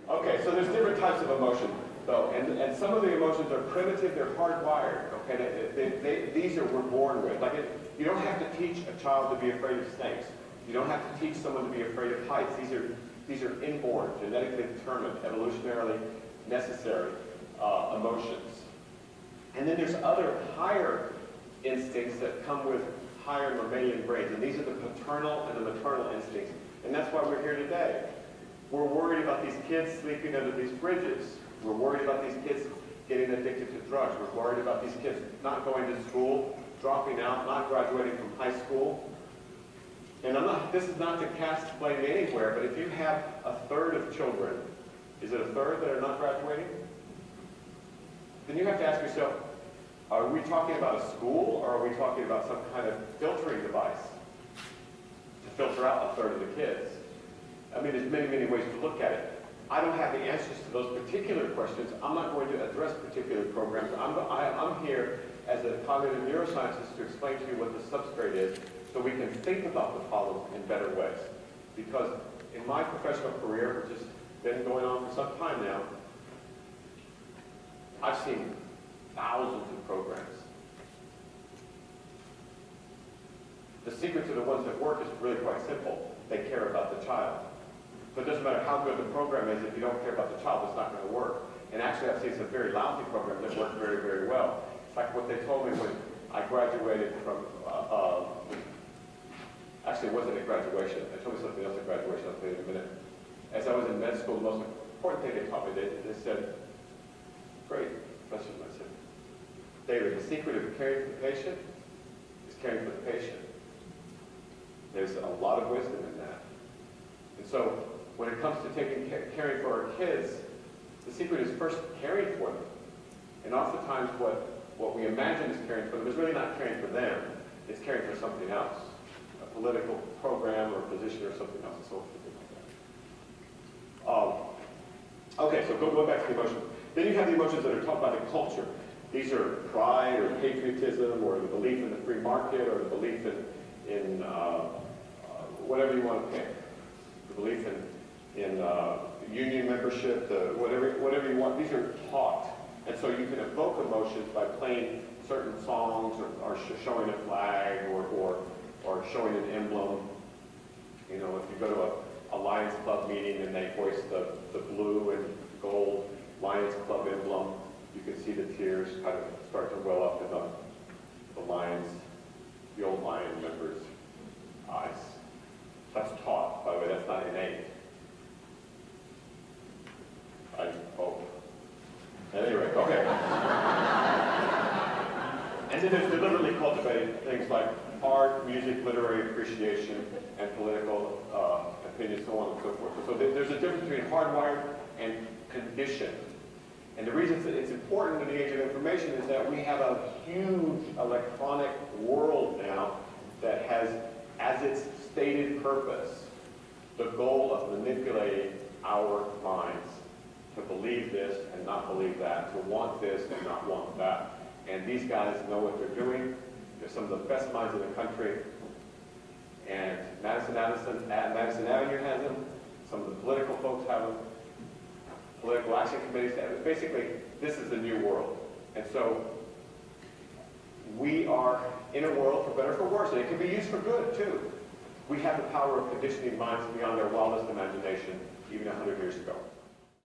Okay, so there's different types of emotion, though, and some of the emotions are primitive, they're hardwired, okay? These are we're born with. Like, you don't have to teach a child to be afraid of snakes. You don't have to teach someone to be afraid of heights. These are inborn, genetically determined, evolutionarily necessary emotions. And then there's other higher instincts that come with higher mammalian brains, and these are the paternal and the maternal instincts. And that's why we're here today. We're worried about these kids sleeping under these bridges. We're worried about these kids getting addicted to drugs. We're worried about these kids not going to school, dropping out, not graduating from high school. And this is not to cast blame anywhere, but if you have a third of children, is it a third that are not graduating? Then you have to ask yourself, are we talking about a school, or are we talking about some kind of filtering device to filter out a third of the kids? I mean, there's many, many ways to look at it. I don't have the answers to those particular questions. I'm not going to address particular programs. I'm here as a cognitive neuroscientist to explain to you what the substrate is so we can think about the problem in better ways. Because in my professional career, which has been going on for some time now, I've seen thousands of programs. The secret to the ones that work is really quite simple. They care about the child. So it doesn't matter how good the program is, if you don't care about the child, it's not going to work. And actually, I've seen some very lousy programs that work very, very well. It's like what they told me when I graduated from, actually it wasn't at graduation. They told me something else at graduation, I'll tell you in a minute. As I was in med school, the most important thing they taught me, they said, great question, I said, David, the secret of caring for the patient is caring for the patient. There's a lot of wisdom in that. And so, when it comes to caring for our kids, the secret is first caring for them. And oftentimes what we imagine is caring for them is really not caring for them, it's caring for something else. A political program or position or something else, and so forth. Okay, so going back to the emotions. Then you have the emotions that are taught by the culture. These are pride or patriotism or the belief in the free market or the belief in whatever you want to pick. The belief in union membership, whatever you want. These are taught. And so you can evoke emotions by playing certain songs or showing a flag or showing an emblem. You know, if you go to a Lions Club meeting and they hoist the blue and gold Lions Club emblem, you can see the tears kind of start to well up in the Lions, the old Lion members' eyes. That's taught, by the way, that's not innate. I hope. At any rate, okay. And then there's deliberately cultivated things like art, music, literary appreciation, and political opinions, so on and so forth. So there's a difference between hardwired and conditioned. And the reason it's important in the age of information is that we have a huge electronic world now that has, as its stated purpose, the goal of manipulating our minds to believe this and not believe that, to want this and not want that. And these guys know what they're doing. They're some of the best minds in the country. And Madison Avenue has them. Some of the political folks have them. Political action committees have them. Basically, this is the new world. And so we are in a world, for better or for worse, and it can be used for good, too. We have the power of conditioning minds beyond their wildest imagination, even 100 years ago.